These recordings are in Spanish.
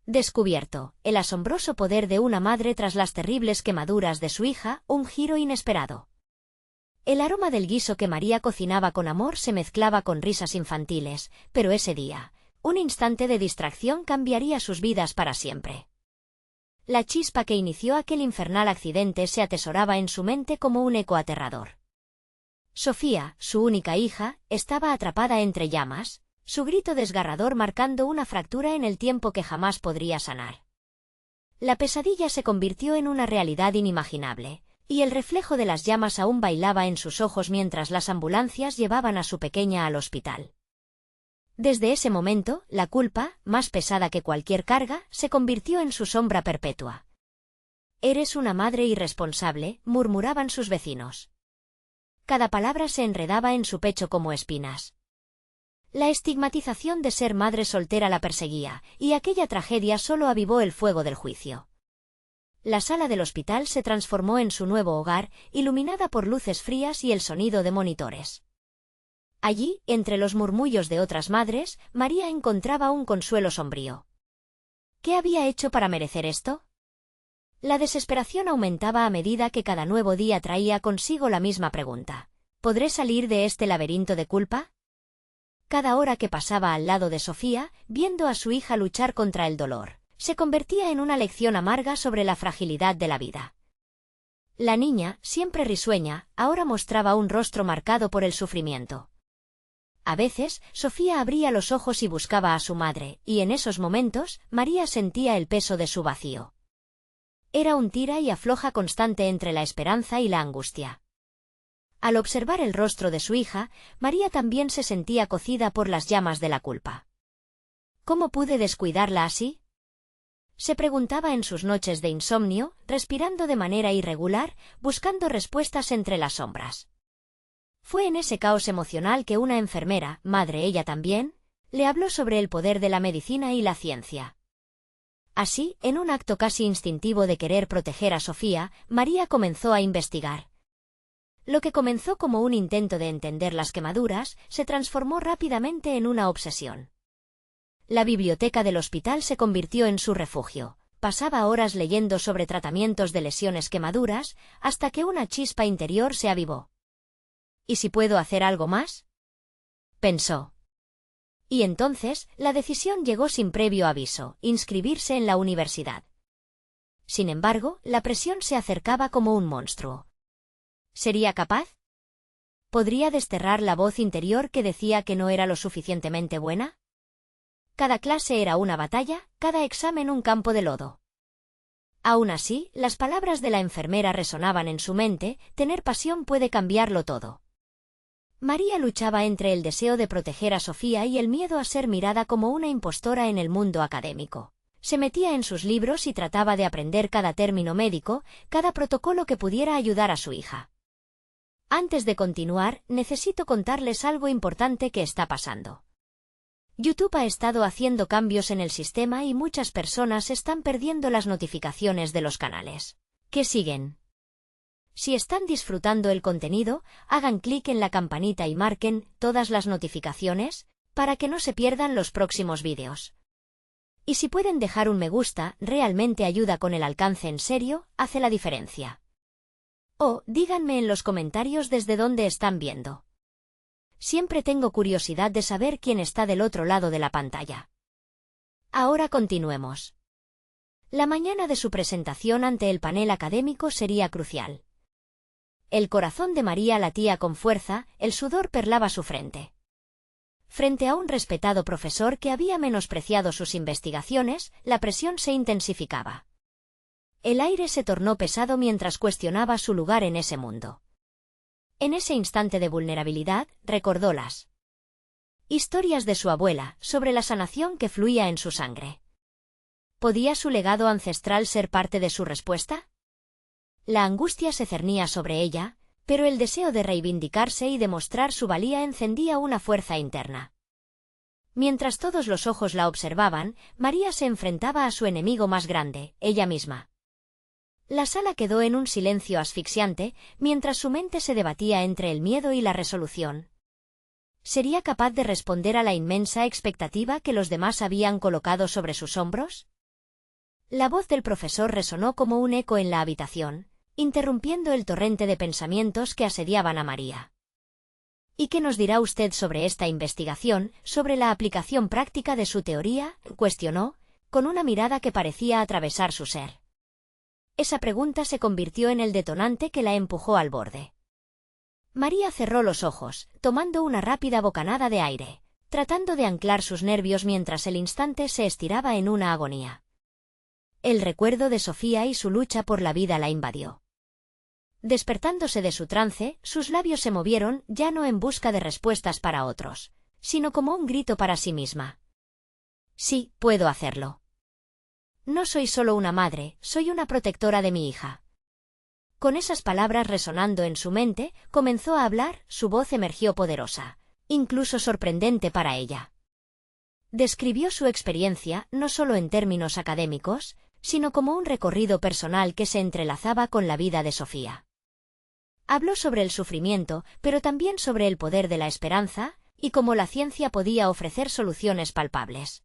Descubierto, el asombroso poder de una madre tras las terribles quemaduras de su hija, un giro inesperado. El aroma del guiso que María cocinaba con amor se mezclaba con risas infantiles, pero ese día, un instante de distracción cambiaría sus vidas para siempre. La chispa que inició aquel infernal accidente se atesoraba en su mente como un eco aterrador. Sofía, su única hija, estaba atrapada entre llamas, su grito desgarrador marcando una fractura en el tiempo que jamás podría sanar. La pesadilla se convirtió en una realidad inimaginable, y el reflejo de las llamas aún bailaba en sus ojos mientras las ambulancias llevaban a su pequeña al hospital. Desde ese momento, la culpa, más pesada que cualquier carga, se convirtió en su sombra perpetua. «Eres una madre irresponsable», murmuraban sus vecinos. Cada palabra se enredaba en su pecho como espinas. La estigmatización de ser madre soltera la perseguía, y aquella tragedia solo avivó el fuego del juicio. La sala del hospital se transformó en su nuevo hogar, iluminada por luces frías y el sonido de monitores. Allí, entre los murmullos de otras madres, María encontraba un consuelo sombrío. ¿Qué había hecho para merecer esto? La desesperación aumentaba a medida que cada nuevo día traía consigo la misma pregunta. ¿Podré salir de este laberinto de culpa? Cada hora que pasaba al lado de Sofía, viendo a su hija luchar contra el dolor, se convertía en una lección amarga sobre la fragilidad de la vida. La niña, siempre risueña, ahora mostraba un rostro marcado por el sufrimiento. A veces, Sofía abría los ojos y buscaba a su madre, y en esos momentos, María sentía el peso de su vacío. Era un tira y afloja constante entre la esperanza y la angustia. Al observar el rostro de su hija, María también se sentía cocida por las llamas de la culpa. ¿Cómo pude descuidarla así? Se preguntaba en sus noches de insomnio, respirando de manera irregular, buscando respuestas entre las sombras. Fue en ese caos emocional que una enfermera, madre ella también, le habló sobre el poder de la medicina y la ciencia. Así, en un acto casi instintivo de querer proteger a Sofía, María comenzó a investigar. Lo que comenzó como un intento de entender las quemaduras, se transformó rápidamente en una obsesión. La biblioteca del hospital se convirtió en su refugio. Pasaba horas leyendo sobre tratamientos de lesiones quemaduras, hasta que una chispa interior se avivó. ¿Y si puedo hacer algo más?, pensó. Y entonces, la decisión llegó sin previo aviso: inscribirse en la universidad. Sin embargo, la presión se acercaba como un monstruo. ¿Sería capaz? ¿Podría desterrar la voz interior que decía que no era lo suficientemente buena? Cada clase era una batalla, cada examen un campo de lodo. Aún así, las palabras de la enfermera resonaban en su mente: tener pasión puede cambiarlo todo. María luchaba entre el deseo de proteger a Sofía y el miedo a ser mirada como una impostora en el mundo académico. Se metía en sus libros y trataba de aprender cada término médico, cada protocolo que pudiera ayudar a su hija. Antes de continuar, necesito contarles algo importante que está pasando. YouTube ha estado haciendo cambios en el sistema y muchas personas están perdiendo las notificaciones de los canales que siguen. Si están disfrutando el contenido, hagan clic en la campanita y marquen todas las notificaciones, para que no se pierdan los próximos vídeos. Y si pueden dejar un me gusta, realmente ayuda con el alcance, en serio, hace la diferencia. O, díganme en los comentarios desde dónde están viendo. Siempre tengo curiosidad de saber quién está del otro lado de la pantalla. Ahora continuemos. La mañana de su presentación ante el panel académico sería crucial. El corazón de María latía con fuerza, el sudor perlaba su frente. Frente a un respetado profesor que había menospreciado sus investigaciones, la presión se intensificaba. El aire se tornó pesado mientras cuestionaba su lugar en ese mundo. En ese instante de vulnerabilidad, recordó las historias de su abuela, sobre la sanación que fluía en su sangre. ¿Podía su legado ancestral ser parte de su respuesta? La angustia se cernía sobre ella, pero el deseo de reivindicarse y demostrar su valía encendía una fuerza interna. Mientras todos los ojos la observaban, María se enfrentaba a su enemigo más grande, ella misma. La sala quedó en un silencio asfixiante, mientras su mente se debatía entre el miedo y la resolución. ¿Sería capaz de responder a la inmensa expectativa que los demás habían colocado sobre sus hombros? La voz del profesor resonó como un eco en la habitación, interrumpiendo el torrente de pensamientos que asediaban a María. ¿Y qué nos dirá usted sobre esta investigación, sobre la aplicación práctica de su teoría?, cuestionó, con una mirada que parecía atravesar su ser. Esa pregunta se convirtió en el detonante que la empujó al borde. María cerró los ojos, tomando una rápida bocanada de aire, tratando de anclar sus nervios mientras el instante se estiraba en una agonía. El recuerdo de Sofía y su lucha por la vida la invadió. Despertándose de su trance, sus labios se movieron, ya no en busca de respuestas para otros, sino como un grito para sí misma. Sí, puedo hacerlo. No soy solo una madre, soy una protectora de mi hija. Con esas palabras resonando en su mente, comenzó a hablar, su voz emergió poderosa, incluso sorprendente para ella. Describió su experiencia, no solo en términos académicos, sino como un recorrido personal que se entrelazaba con la vida de Sofía. Habló sobre el sufrimiento, pero también sobre el poder de la esperanza, y cómo la ciencia podía ofrecer soluciones palpables.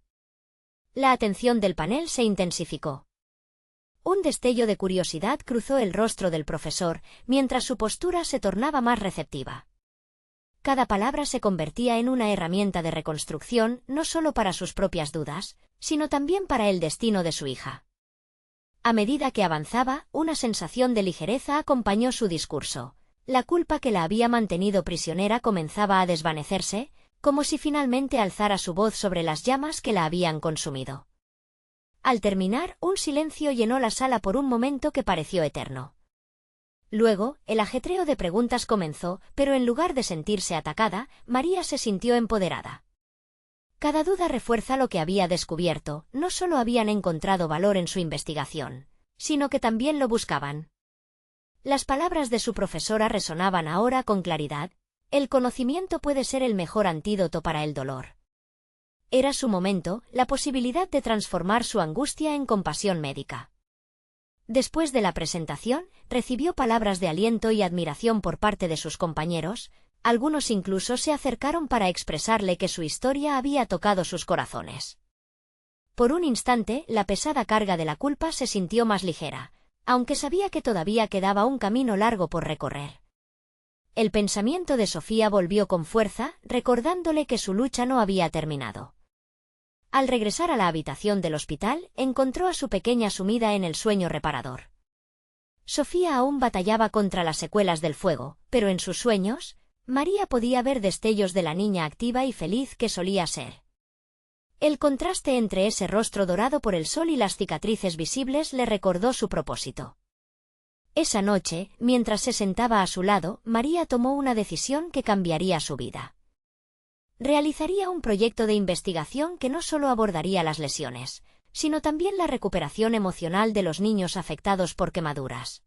La atención del panel se intensificó. Un destello de curiosidad cruzó el rostro del profesor, mientras su postura se tornaba más receptiva. Cada palabra se convertía en una herramienta de reconstrucción, no solo para sus propias dudas, sino también para el destino de su hija. A medida que avanzaba, una sensación de ligereza acompañó su discurso. La culpa que la había mantenido prisionera comenzaba a desvanecerse, como si finalmente alzara su voz sobre las llamas que la habían consumido. Al terminar, un silencio llenó la sala por un momento que pareció eterno. Luego, el ajetreo de preguntas comenzó, pero en lugar de sentirse atacada, María se sintió empoderada. Cada duda refuerza lo que había descubierto, no solo habían encontrado valor en su investigación, sino que también lo buscaban. Las palabras de su profesora resonaban ahora con claridad: el conocimiento puede ser el mejor antídoto para el dolor. Era su momento, la posibilidad de transformar su angustia en compasión médica. Después de la presentación, recibió palabras de aliento y admiración por parte de sus compañeros, algunos incluso se acercaron para expresarle que su historia había tocado sus corazones. Por un instante, la pesada carga de la culpa se sintió más ligera, aunque sabía que todavía quedaba un camino largo por recorrer. El pensamiento de Sofía volvió con fuerza, recordándole que su lucha no había terminado. Al regresar a la habitación del hospital, encontró a su pequeña sumida en el sueño reparador. Sofía aún batallaba contra las secuelas del fuego, pero en sus sueños, María podía ver destellos de la niña activa y feliz que solía ser. El contraste entre ese rostro dorado por el sol y las cicatrices visibles le recordó su propósito. Esa noche, mientras se sentaba a su lado, María tomó una decisión que cambiaría su vida. Realizaría un proyecto de investigación que no solo abordaría las lesiones, sino también la recuperación emocional de los niños afectados por quemaduras.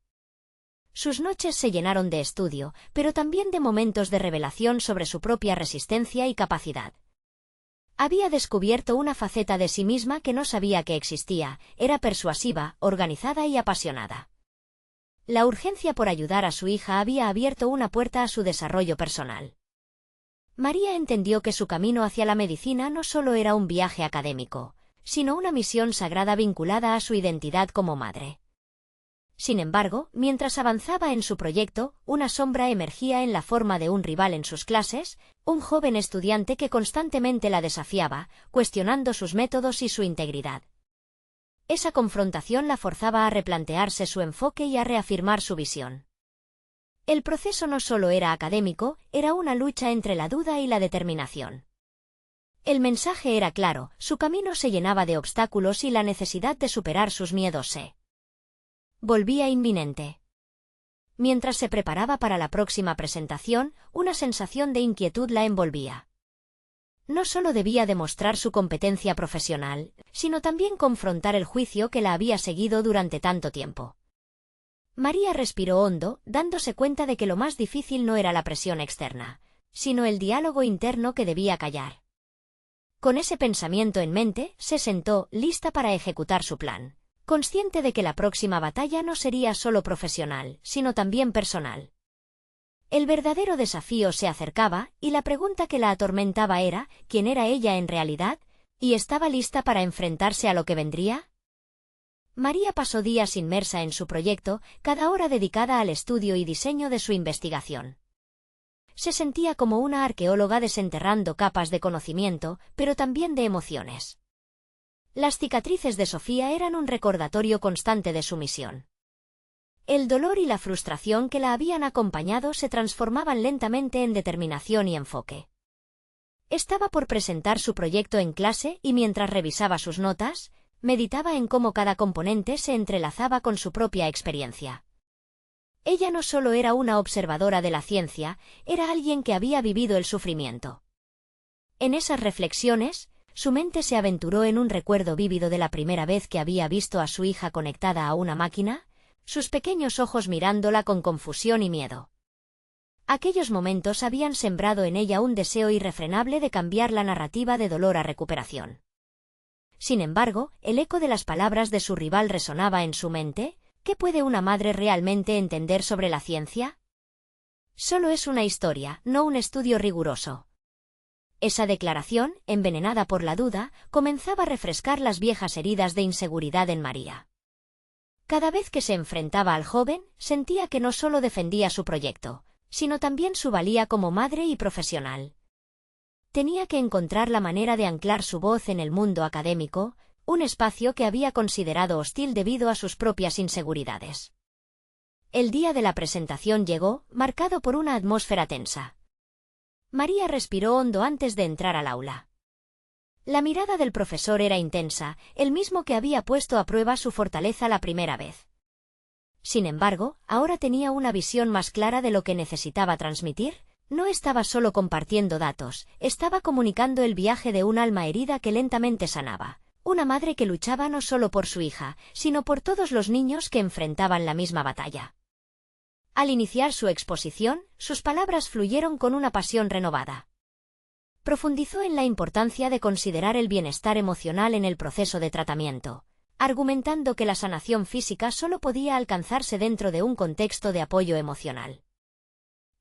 Sus noches se llenaron de estudio, pero también de momentos de revelación sobre su propia resistencia y capacidad. Había descubierto una faceta de sí misma que no sabía que existía: era persuasiva, organizada y apasionada. La urgencia por ayudar a su hija había abierto una puerta a su desarrollo personal. María entendió que su camino hacia la medicina no solo era un viaje académico, sino una misión sagrada vinculada a su identidad como madre. Sin embargo, mientras avanzaba en su proyecto, una sombra emergía en la forma de un rival en sus clases, un joven estudiante que constantemente la desafiaba, cuestionando sus métodos y su integridad. Esa confrontación la forzaba a replantearse su enfoque y a reafirmar su visión. El proceso no solo era académico, era una lucha entre la duda y la determinación. El mensaje era claro: su camino se llenaba de obstáculos y la necesidad de superar sus miedos se volvía inminente. Mientras se preparaba para la próxima presentación, una sensación de inquietud la envolvía. No solo debía demostrar su competencia profesional, sino también confrontar el juicio que la había seguido durante tanto tiempo. María respiró hondo, dándose cuenta de que lo más difícil no era la presión externa, sino el diálogo interno que debía callar. Con ese pensamiento en mente, se sentó, lista para ejecutar su plan, consciente de que la próxima batalla no sería solo profesional, sino también personal. El verdadero desafío se acercaba, y la pregunta que la atormentaba era: ¿quién era ella en realidad? ¿Y estaba lista para enfrentarse a lo que vendría? María pasó días inmersa en su proyecto, cada hora dedicada al estudio y diseño de su investigación. Se sentía como una arqueóloga desenterrando capas de conocimiento, pero también de emociones. Las cicatrices de Sofía eran un recordatorio constante de su misión. El dolor y la frustración que la habían acompañado se transformaban lentamente en determinación y enfoque. Estaba por presentar su proyecto en clase y mientras revisaba sus notas, meditaba en cómo cada componente se entrelazaba con su propia experiencia. Ella no solo era una observadora de la ciencia, era alguien que había vivido el sufrimiento. En esas reflexiones, su mente se aventuró en un recuerdo vívido de la primera vez que había visto a su hija conectada a una máquina, sus pequeños ojos mirándola con confusión y miedo. Aquellos momentos habían sembrado en ella un deseo irrefrenable de cambiar la narrativa de dolor a recuperación. Sin embargo, el eco de las palabras de su rival resonaba en su mente. ¿Qué puede una madre realmente entender sobre la ciencia? Solo es una historia, no un estudio riguroso. Esa declaración, envenenada por la duda, comenzaba a refrescar las viejas heridas de inseguridad en María. Cada vez que se enfrentaba al joven, sentía que no solo defendía su proyecto, sino también su valía como madre y profesional. Tenía que encontrar la manera de anclar su voz en el mundo académico, un espacio que había considerado hostil debido a sus propias inseguridades. El día de la presentación llegó, marcado por una atmósfera tensa. María respiró hondo antes de entrar al aula. La mirada del profesor era intensa, el mismo que había puesto a prueba su fortaleza la primera vez. Sin embargo, ahora tenía una visión más clara de lo que necesitaba transmitir. No estaba solo compartiendo datos, estaba comunicando el viaje de un alma herida que lentamente sanaba. Una madre que luchaba no solo por su hija, sino por todos los niños que enfrentaban la misma batalla. Al iniciar su exposición, sus palabras fluyeron con una pasión renovada. Profundizó en la importancia de considerar el bienestar emocional en el proceso de tratamiento, argumentando que la sanación física solo podía alcanzarse dentro de un contexto de apoyo emocional.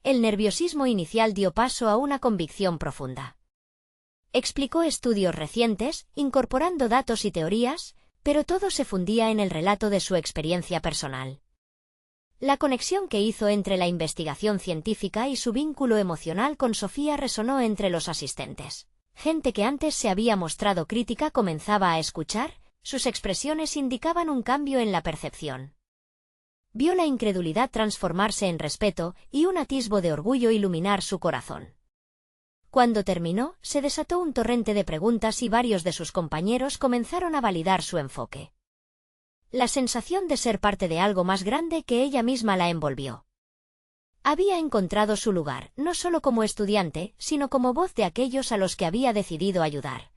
El nerviosismo inicial dio paso a una convicción profunda. Explicó estudios recientes, incorporando datos y teorías, pero todo se fundía en el relato de su experiencia personal. La conexión que hizo entre la investigación científica y su vínculo emocional con Sofía resonó entre los asistentes. Gente que antes se había mostrado crítica comenzaba a escuchar, sus expresiones indicaban un cambio en la percepción. Vio la incredulidad transformarse en respeto y un atisbo de orgullo iluminar su corazón. Cuando terminó, se desató un torrente de preguntas y varios de sus compañeros comenzaron a validar su enfoque. La sensación de ser parte de algo más grande que ella misma la envolvió. Había encontrado su lugar, no solo como estudiante, sino como voz de aquellos a los que había decidido ayudar.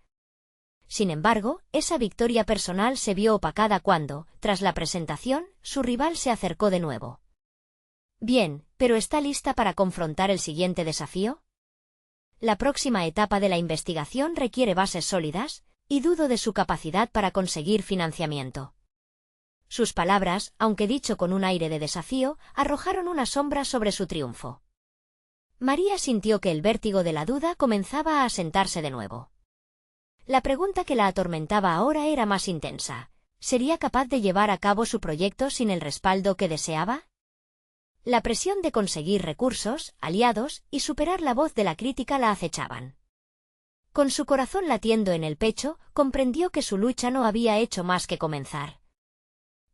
Sin embargo, esa victoria personal se vio opacada cuando, tras la presentación, su rival se acercó de nuevo. Bien, ¿pero está lista para confrontar el siguiente desafío? La próxima etapa de la investigación requiere bases sólidas, y dudo de su capacidad para conseguir financiamiento. Sus palabras, aunque dicho con un aire de desafío, arrojaron una sombra sobre su triunfo. María sintió que el vértigo de la duda comenzaba a asentarse de nuevo. La pregunta que la atormentaba ahora era más intensa. ¿Sería capaz de llevar a cabo su proyecto sin el respaldo que deseaba? La presión de conseguir recursos, aliados, y superar la voz de la crítica la acechaban. Con su corazón latiendo en el pecho, comprendió que su lucha no había hecho más que comenzar.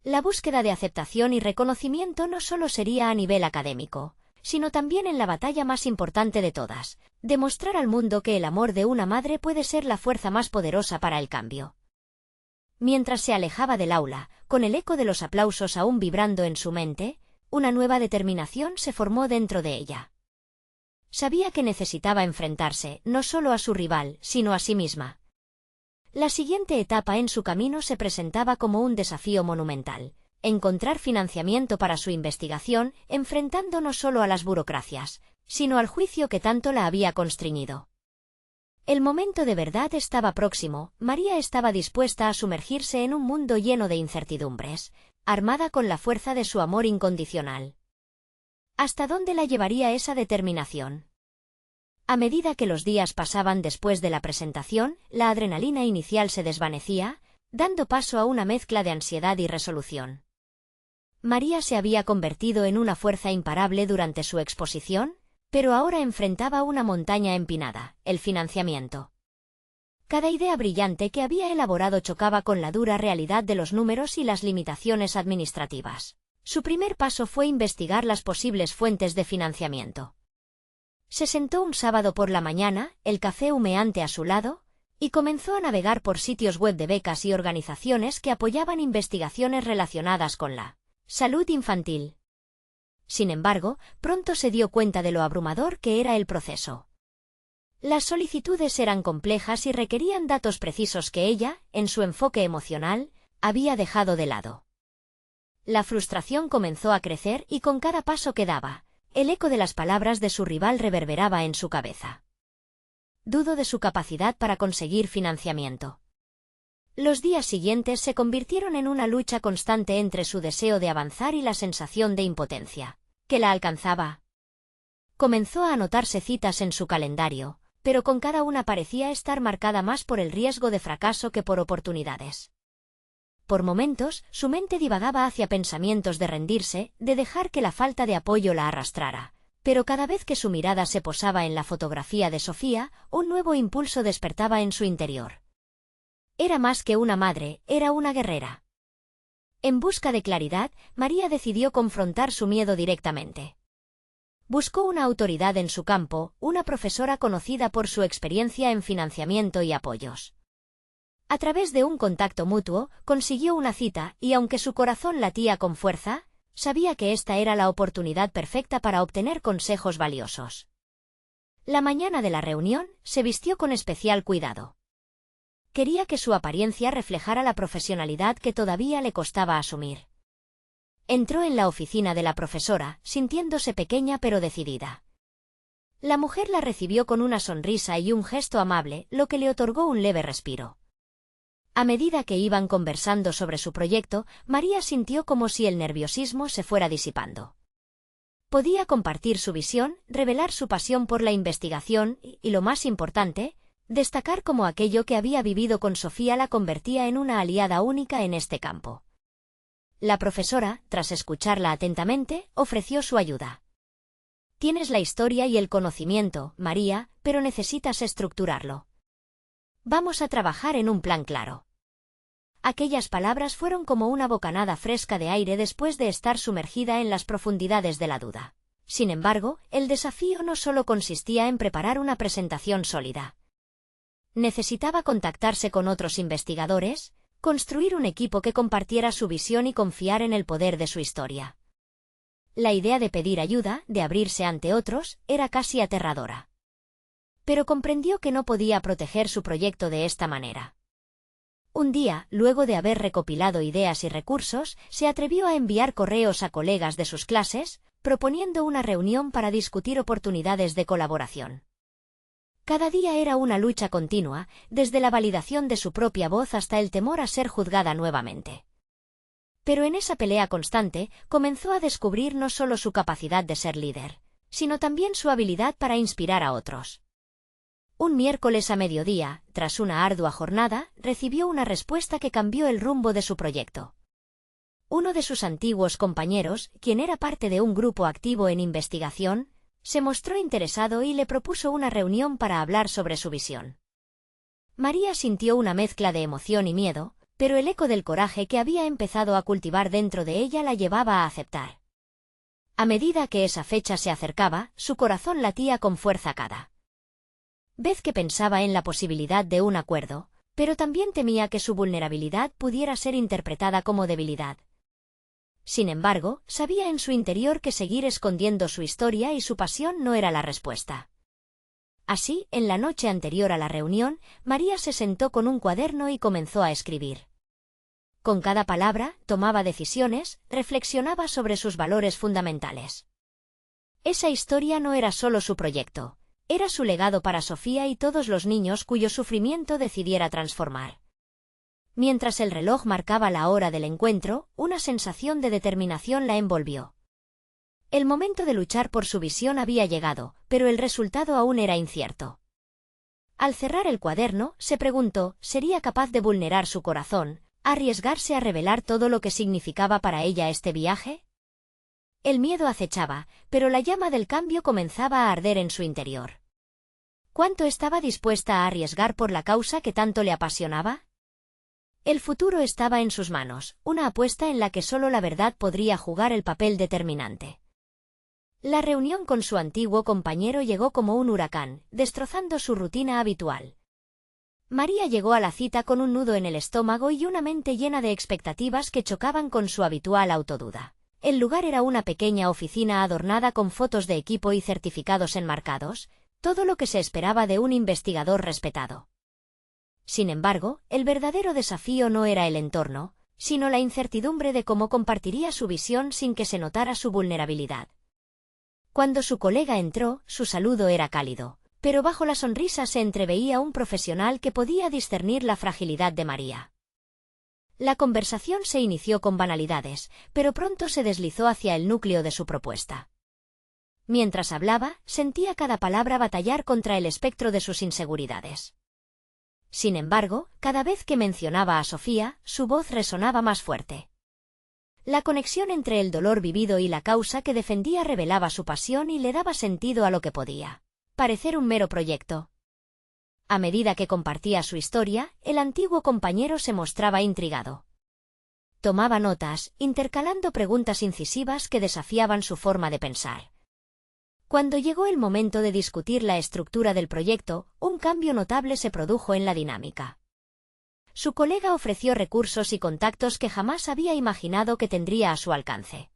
La búsqueda de aceptación y reconocimiento no solo sería a nivel académico, sino también en la batalla más importante de todas, demostrar al mundo que el amor de una madre puede ser la fuerza más poderosa para el cambio. Mientras se alejaba del aula, con el eco de los aplausos aún vibrando en su mente, una nueva determinación se formó dentro de ella. Sabía que necesitaba enfrentarse, no solo a su rival, sino a sí misma. La siguiente etapa en su camino se presentaba como un desafío monumental: encontrar financiamiento para su investigación, enfrentando no solo a las burocracias, sino al juicio que tanto la había constreñido. El momento de verdad estaba próximo. María estaba dispuesta a sumergirse en un mundo lleno de incertidumbres, armada con la fuerza de su amor incondicional. ¿Hasta dónde la llevaría esa determinación? A medida que los días pasaban después de la presentación, la adrenalina inicial se desvanecía, dando paso a una mezcla de ansiedad y resolución. María se había convertido en una fuerza imparable durante su exposición, pero ahora enfrentaba una montaña empinada, el financiamiento. Cada idea brillante que había elaborado chocaba con la dura realidad de los números y las limitaciones administrativas. Su primer paso fue investigar las posibles fuentes de financiamiento. Se sentó un sábado por la mañana, el café humeante a su lado, y comenzó a navegar por sitios web de becas y organizaciones que apoyaban investigaciones relacionadas con la salud infantil. Sin embargo, pronto se dio cuenta de lo abrumador que era el proceso. Las solicitudes eran complejas y requerían datos precisos que ella, en su enfoque emocional, había dejado de lado. La frustración comenzó a crecer y con cada paso que daba, el eco de las palabras de su rival reverberaba en su cabeza. Dudo de su capacidad para conseguir financiamiento. Los días siguientes se convirtieron en una lucha constante entre su deseo de avanzar y la sensación de impotencia que la alcanzaba. Comenzó a anotarse citas en su calendario, pero con cada una parecía estar marcada más por el riesgo de fracaso que por oportunidades. Por momentos, su mente divagaba hacia pensamientos de rendirse, de dejar que la falta de apoyo la arrastrara, pero cada vez que su mirada se posaba en la fotografía de Sofía, un nuevo impulso despertaba en su interior. Era más que una madre, era una guerrera. En busca de claridad, María decidió confrontar su miedo directamente. Buscó una autoridad en su campo, una profesora conocida por su experiencia en financiamiento y apoyos. A través de un contacto mutuo, consiguió una cita y aunque su corazón latía con fuerza, sabía que esta era la oportunidad perfecta para obtener consejos valiosos. La mañana de la reunión, se vistió con especial cuidado. Quería que su apariencia reflejara la profesionalidad que todavía le costaba asumir. Entró en la oficina de la profesora, sintiéndose pequeña pero decidida. La mujer la recibió con una sonrisa y un gesto amable, lo que le otorgó un leve respiro. A medida que iban conversando sobre su proyecto, María sintió como si el nerviosismo se fuera disipando. Podía compartir su visión, revelar su pasión por la investigación y, lo más importante, destacar cómo aquello que había vivido con Sofía la convertía en una aliada única en este campo. La profesora, tras escucharla atentamente, ofreció su ayuda. Tienes la historia y el conocimiento, María, pero necesitas estructurarlo. Vamos a trabajar en un plan claro. Aquellas palabras fueron como una bocanada fresca de aire después de estar sumergida en las profundidades de la duda. Sin embargo, el desafío no solo consistía en preparar una presentación sólida. Necesitaba contactarse con otros investigadores, construir un equipo que compartiera su visión y confiar en el poder de su historia. La idea de pedir ayuda, de abrirse ante otros, era casi aterradora. Pero comprendió que no podía proteger su proyecto de esta manera. Un día, luego de haber recopilado ideas y recursos, se atrevió a enviar correos a colegas de sus clases, proponiendo una reunión para discutir oportunidades de colaboración. Cada día era una lucha continua, desde la validación de su propia voz hasta el temor a ser juzgada nuevamente. Pero en esa pelea constante, comenzó a descubrir no solo su capacidad de ser líder, sino también su habilidad para inspirar a otros. Un miércoles a mediodía, tras una ardua jornada, recibió una respuesta que cambió el rumbo de su proyecto. Uno de sus antiguos compañeros, quien era parte de un grupo activo en investigación, se mostró interesado y le propuso una reunión para hablar sobre su visión. María sintió una mezcla de emoción y miedo, pero el eco del coraje que había empezado a cultivar dentro de ella la llevaba a aceptar. A medida que esa fecha se acercaba, su corazón latía con fuerza cada vez que pensaba en la posibilidad de un acuerdo, pero también temía que su vulnerabilidad pudiera ser interpretada como debilidad. Sin embargo, sabía en su interior que seguir escondiendo su historia y su pasión no era la respuesta. Así, en la noche anterior a la reunión, María se sentó con un cuaderno y comenzó a escribir. Con cada palabra, tomaba decisiones, reflexionaba sobre sus valores fundamentales. Esa historia no era solo su proyecto, era su legado para Sofía y todos los niños cuyo sufrimiento decidiera transformar. Mientras el reloj marcaba la hora del encuentro, una sensación de determinación la envolvió. El momento de luchar por su visión había llegado, pero el resultado aún era incierto. Al cerrar el cuaderno, se preguntó, ¿sería capaz de vulnerar su corazón, arriesgarse a revelar todo lo que significaba para ella este viaje? El miedo acechaba, pero la llama del cambio comenzaba a arder en su interior. ¿Cuánto estaba dispuesta a arriesgar por la causa que tanto le apasionaba? El futuro estaba en sus manos, una apuesta en la que solo la verdad podría jugar el papel determinante. La reunión con su antiguo compañero llegó como un huracán, destrozando su rutina habitual. María llegó a la cita con un nudo en el estómago y una mente llena de expectativas que chocaban con su habitual autoduda. El lugar era una pequeña oficina adornada con fotos de equipo y certificados enmarcados, todo lo que se esperaba de un investigador respetado. Sin embargo, el verdadero desafío no era el entorno, sino la incertidumbre de cómo compartiría su visión sin que se notara su vulnerabilidad. Cuando su colega entró, su saludo era cálido, pero bajo la sonrisa se entreveía un profesional que podía discernir la fragilidad de María. La conversación se inició con banalidades, pero pronto se deslizó hacia el núcleo de su propuesta. Mientras hablaba, sentía cada palabra batallar contra el espectro de sus inseguridades. Sin embargo, cada vez que mencionaba a Sofía, su voz resonaba más fuerte. La conexión entre el dolor vivido y la causa que defendía revelaba su pasión y le daba sentido a lo que podía parecer un mero proyecto. A medida que compartía su historia, el antiguo compañero se mostraba intrigado. Tomaba notas, intercalando preguntas incisivas que desafiaban su forma de pensar. Cuando llegó el momento de discutir la estructura del proyecto, un cambio notable se produjo en la dinámica. Su colega ofreció recursos y contactos que jamás había imaginado que tendría a su alcance.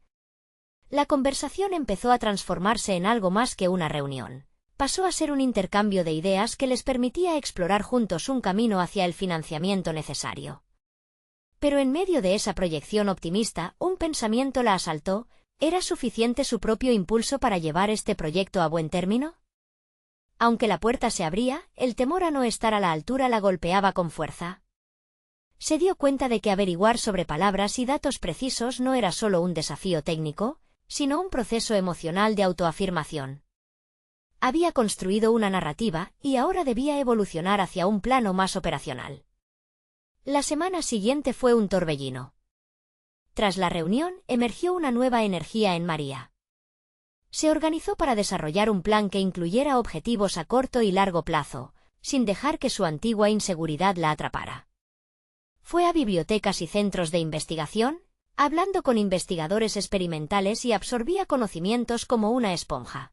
La conversación empezó a transformarse en algo más que una reunión. Pasó a ser un intercambio de ideas que les permitía explorar juntos un camino hacia el financiamiento necesario. Pero en medio de esa proyección optimista, un pensamiento la asaltó: ¿era suficiente su propio impulso para llevar este proyecto a buen término? Aunque la puerta se abría, el temor a no estar a la altura la golpeaba con fuerza. Se dio cuenta de que averiguar sobre palabras y datos precisos no era solo un desafío técnico, sino un proceso emocional de autoafirmación. Había construido una narrativa, y ahora debía evolucionar hacia un plano más operacional. La semana siguiente fue un torbellino. Tras la reunión, emergió una nueva energía en María. Se organizó para desarrollar un plan que incluyera objetivos a corto y largo plazo, sin dejar que su antigua inseguridad la atrapara. Fue a bibliotecas y centros de investigación, hablando con investigadores experimentales y absorbía conocimientos como una esponja.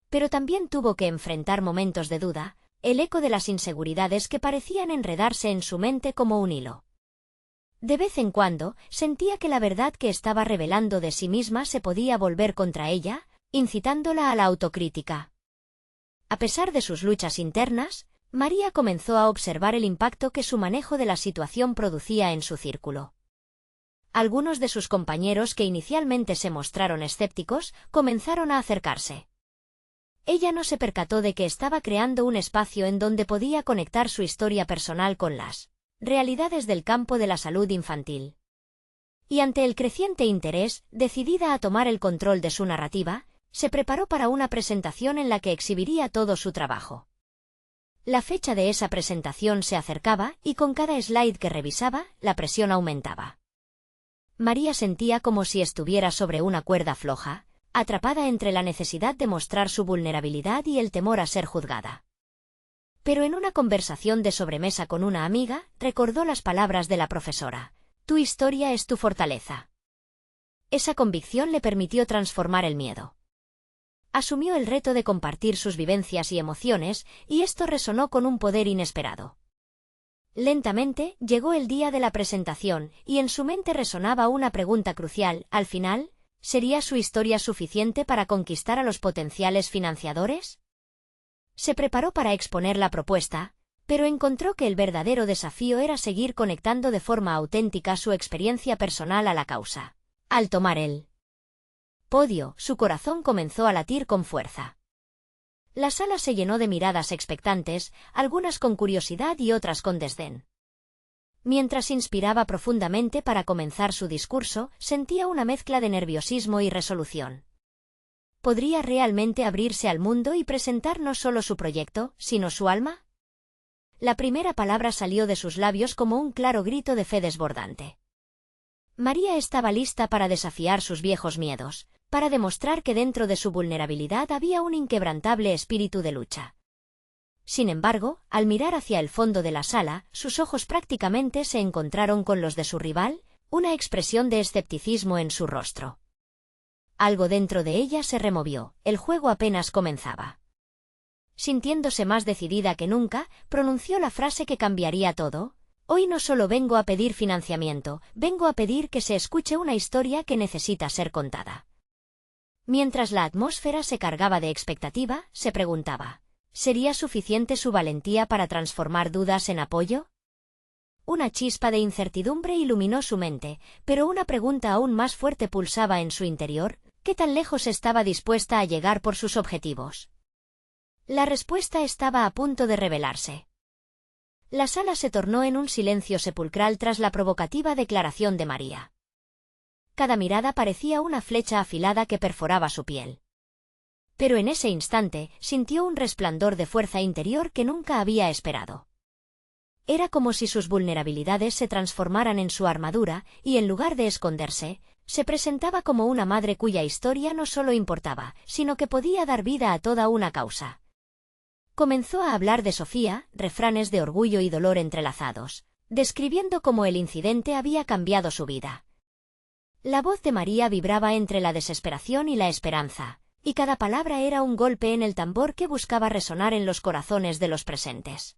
Pero también tuvo que enfrentar momentos de duda, el eco de las inseguridades que parecían enredarse en su mente como un hilo. De vez en cuando, sentía que la verdad que estaba revelando de sí misma se podía volver contra ella, incitándola a la autocrítica. A pesar de sus luchas internas, María comenzó a observar el impacto que su manejo de la situación producía en su círculo. Algunos de sus compañeros que inicialmente se mostraron escépticos, comenzaron a acercarse. Ella no se percató de que estaba creando un espacio en donde podía conectar su historia personal con las realidades del campo de la salud infantil. Y ante el creciente interés, decidida a tomar el control de su narrativa, se preparó para una presentación en la que exhibiría todo su trabajo. La fecha de esa presentación se acercaba, y con cada slide que revisaba, la presión aumentaba. María sentía como si estuviera sobre una cuerda floja, atrapada entre la necesidad de mostrar su vulnerabilidad y el temor a ser juzgada. Pero en una conversación de sobremesa con una amiga, recordó las palabras de la profesora: «Tu historia es tu fortaleza». Esa convicción le permitió transformar el miedo. Asumió el reto de compartir sus vivencias y emociones, y esto resonó con un poder inesperado. Lentamente, llegó el día de la presentación, y en su mente resonaba una pregunta crucial: al final, ¿sería su historia suficiente para conquistar a los potenciales financiadores? Se preparó para exponer la propuesta, pero encontró que el verdadero desafío era seguir conectando de forma auténtica su experiencia personal a la causa. Al tomar el podio, su corazón comenzó a latir con fuerza. La sala se llenó de miradas expectantes, algunas con curiosidad y otras con desdén. Mientras inspiraba profundamente para comenzar su discurso, sentía una mezcla de nerviosismo y resolución. ¿Podría realmente abrirse al mundo y presentar no solo su proyecto, sino su alma? La primera palabra salió de sus labios como un claro grito de fe desbordante. María estaba lista para desafiar sus viejos miedos, para demostrar que dentro de su vulnerabilidad había un inquebrantable espíritu de lucha. Sin embargo, al mirar hacia el fondo de la sala, sus ojos prácticamente se encontraron con los de su rival, una expresión de escepticismo en su rostro. Algo dentro de ella se removió, el juego apenas comenzaba. Sintiéndose más decidida que nunca, pronunció la frase que cambiaría todo. Hoy no solo vengo a pedir financiamiento, vengo a pedir que se escuche una historia que necesita ser contada. Mientras la atmósfera se cargaba de expectativa, se preguntaba, ¿sería suficiente su valentía para transformar dudas en apoyo? Una chispa de incertidumbre iluminó su mente, pero una pregunta aún más fuerte pulsaba en su interior, ¿qué tan lejos estaba dispuesta a llegar por sus objetivos? La respuesta estaba a punto de revelarse. La sala se tornó en un silencio sepulcral tras la provocativa declaración de María. Cada mirada parecía una flecha afilada que perforaba su piel. Pero en ese instante, sintió un resplandor de fuerza interior que nunca había esperado. Era como si sus vulnerabilidades se transformaran en su armadura, y en lugar de esconderse, se presentaba como una madre cuya historia no solo importaba, sino que podía dar vida a toda una causa. Comenzó a hablar de Sofía, refranes de orgullo y dolor entrelazados, describiendo cómo el incidente había cambiado su vida. La voz de María vibraba entre la desesperación y la esperanza, y cada palabra era un golpe en el tambor que buscaba resonar en los corazones de los presentes.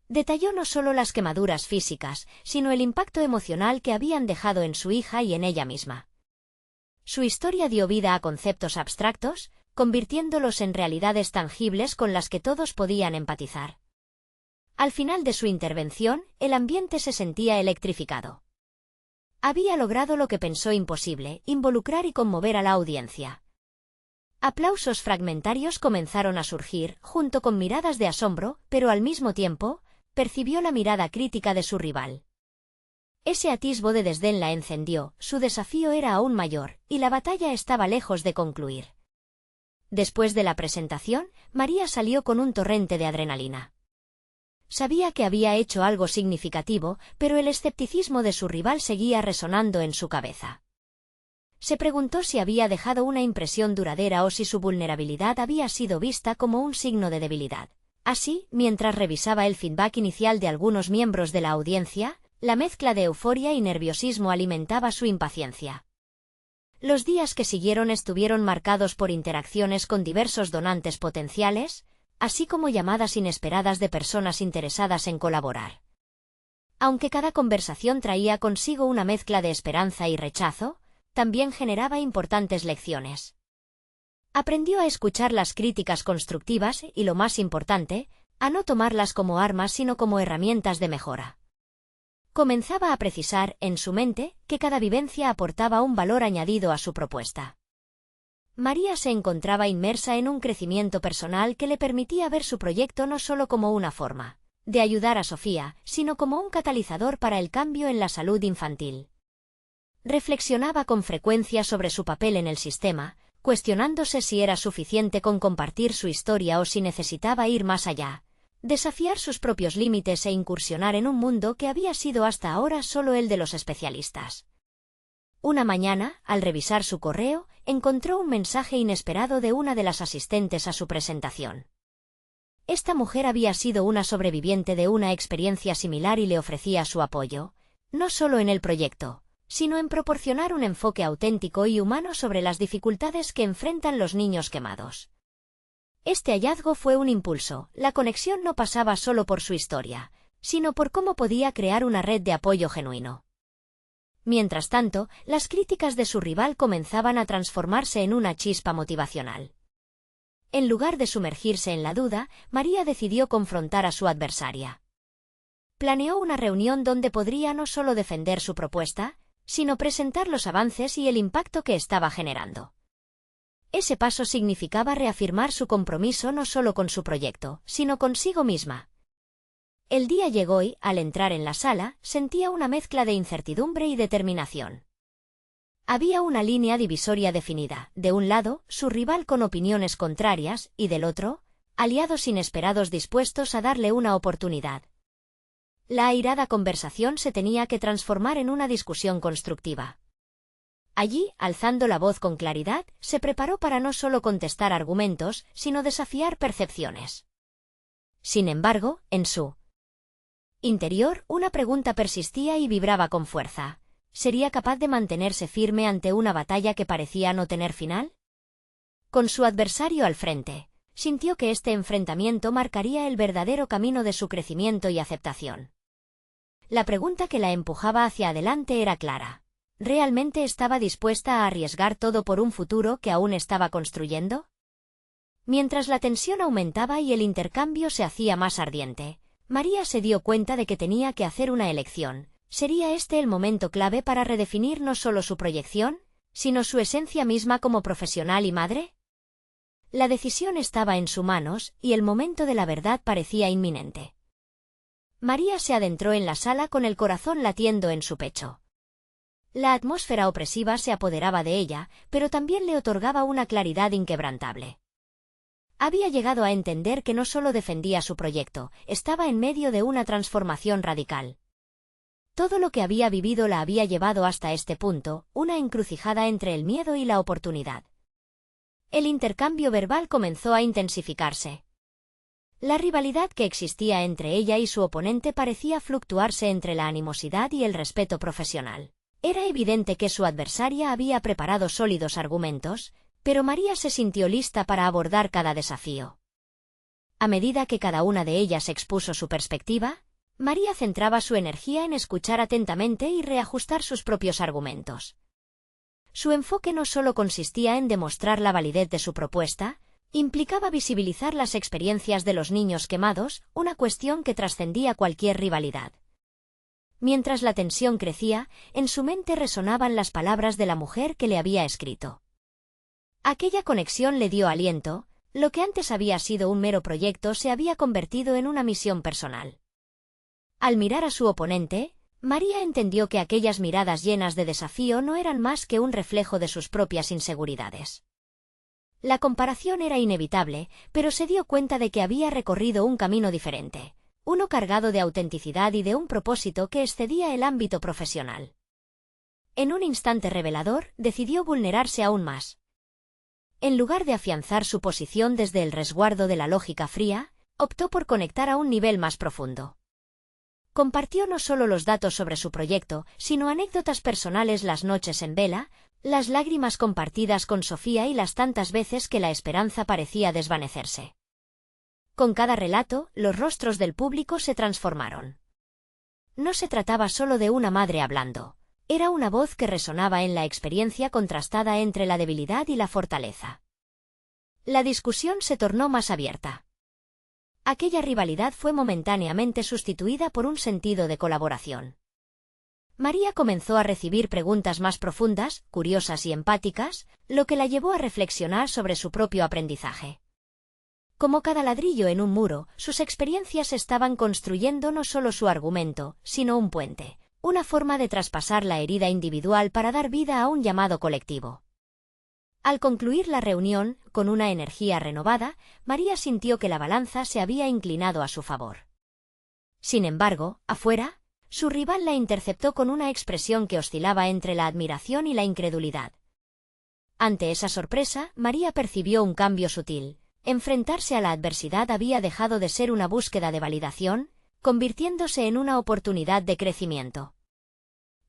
Detalló no solo las quemaduras físicas, sino el impacto emocional que habían dejado en su hija y en ella misma. Su historia dio vida a conceptos abstractos, convirtiéndolos en realidades tangibles con las que todos podían empatizar. Al final de su intervención, el ambiente se sentía electrificado. Había logrado lo que pensó imposible, involucrar y conmover a la audiencia. Aplausos fragmentarios comenzaron a surgir, junto con miradas de asombro, pero al mismo tiempo, percibió la mirada crítica de su rival. Ese atisbo de desdén la encendió, su desafío era aún mayor, y la batalla estaba lejos de concluir. Después de la presentación, María salió con un torrente de adrenalina. Sabía que había hecho algo significativo, pero el escepticismo de su rival seguía resonando en su cabeza. Se preguntó si había dejado una impresión duradera o si su vulnerabilidad había sido vista como un signo de debilidad. Así, mientras revisaba el feedback inicial de algunos miembros de la audiencia, la mezcla de euforia y nerviosismo alimentaba su impaciencia. Los días que siguieron estuvieron marcados por interacciones con diversos donantes potenciales, así como llamadas inesperadas de personas interesadas en colaborar. Aunque cada conversación traía consigo una mezcla de esperanza y rechazo, también generaba importantes lecciones. Aprendió a escuchar las críticas constructivas y, lo más importante, a no tomarlas como armas sino como herramientas de mejora. Comenzaba a precisar, en su mente, que cada vivencia aportaba un valor añadido a su propuesta. María se encontraba inmersa en un crecimiento personal que le permitía ver su proyecto no solo como una forma de ayudar a Sofía, sino como un catalizador para el cambio en la salud infantil. Reflexionaba con frecuencia sobre su papel en el sistema, cuestionándose si era suficiente con compartir su historia o si necesitaba ir más allá, desafiar sus propios límites e incursionar en un mundo que había sido hasta ahora solo el de los especialistas. Una mañana, al revisar su correo, encontró un mensaje inesperado de una de las asistentes a su presentación. Esta mujer había sido una sobreviviente de una experiencia similar y le ofrecía su apoyo, no solo en el proyecto, sino en proporcionar un enfoque auténtico y humano sobre las dificultades que enfrentan los niños quemados. Este hallazgo fue un impulso. La conexión no pasaba solo por su historia, sino por cómo podía crear una red de apoyo genuino. Mientras tanto, las críticas de su rival comenzaban a transformarse en una chispa motivacional. En lugar de sumergirse en la duda, María decidió confrontar a su adversaria. Planeó una reunión donde podría no solo defender su propuesta, sino presentar los avances y el impacto que estaba generando. Ese paso significaba reafirmar su compromiso no solo con su proyecto, sino consigo misma. El día llegó y, al entrar en la sala, sentía una mezcla de incertidumbre y determinación. Había una línea divisoria definida, de un lado, su rival con opiniones contrarias, y del otro, aliados inesperados dispuestos a darle una oportunidad. La airada conversación se tenía que transformar en una discusión constructiva. Allí, alzando la voz con claridad, se preparó para no solo contestar argumentos, sino desafiar percepciones. Sin embargo, en su interior, una pregunta persistía y vibraba con fuerza. ¿Sería capaz de mantenerse firme ante una batalla que parecía no tener final? Con su adversario al frente, sintió que este enfrentamiento marcaría el verdadero camino de su crecimiento y aceptación. La pregunta que la empujaba hacia adelante era clara. ¿Realmente estaba dispuesta a arriesgar todo por un futuro que aún estaba construyendo? Mientras la tensión aumentaba y el intercambio se hacía más ardiente, María se dio cuenta de que tenía que hacer una elección. ¿Sería este el momento clave para redefinir no solo su proyección, sino su esencia misma como profesional y madre? La decisión estaba en sus manos, y el momento de la verdad parecía inminente. María se adentró en la sala con el corazón latiendo en su pecho. La atmósfera opresiva se apoderaba de ella, pero también le otorgaba una claridad inquebrantable. Había llegado a entender que no solo defendía su proyecto, estaba en medio de una transformación radical. Todo lo que había vivido la había llevado hasta este punto, una encrucijada entre el miedo y la oportunidad. El intercambio verbal comenzó a intensificarse. La rivalidad que existía entre ella y su oponente parecía fluctuarse entre la animosidad y el respeto profesional. Era evidente que su adversaria había preparado sólidos argumentos, pero María se sintió lista para abordar cada desafío. A medida que cada una de ellas expuso su perspectiva, María centraba su energía en escuchar atentamente y reajustar sus propios argumentos. Su enfoque no solo consistía en demostrar la validez de su propuesta, implicaba visibilizar las experiencias de los niños quemados, una cuestión que trascendía cualquier rivalidad. Mientras la tensión crecía, en su mente resonaban las palabras de la mujer que le había escrito. Aquella conexión le dio aliento, lo que antes había sido un mero proyecto se había convertido en una misión personal. Al mirar a su oponente, María entendió que aquellas miradas llenas de desafío no eran más que un reflejo de sus propias inseguridades. La comparación era inevitable, pero se dio cuenta de que había recorrido un camino diferente, uno cargado de autenticidad y de un propósito que excedía el ámbito profesional. En un instante revelador, decidió vulnerarse aún más. En lugar de afianzar su posición desde el resguardo de la lógica fría, optó por conectar a un nivel más profundo. Compartió no solo los datos sobre su proyecto, sino anécdotas personales, las noches en vela, las lágrimas compartidas con Sofía y las tantas veces que la esperanza parecía desvanecerse. Con cada relato, los rostros del público se transformaron. No se trataba solo de una madre hablando, era una voz que resonaba en la experiencia contrastada entre la debilidad y la fortaleza. La discusión se tornó más abierta. Aquella rivalidad fue momentáneamente sustituida por un sentido de colaboración. María comenzó a recibir preguntas más profundas, curiosas y empáticas, lo que la llevó a reflexionar sobre su propio aprendizaje. Como cada ladrillo en un muro, sus experiencias estaban construyendo no solo su argumento, sino un puente, una forma de traspasar la herida individual para dar vida a un llamado colectivo. Al concluir la reunión, con una energía renovada, María sintió que la balanza se había inclinado a su favor. Sin embargo, afuera, su rival la interceptó con una expresión que oscilaba entre la admiración y la incredulidad. Ante esa sorpresa, María percibió un cambio sutil. Enfrentarse a la adversidad había dejado de ser una búsqueda de validación, convirtiéndose en una oportunidad de crecimiento.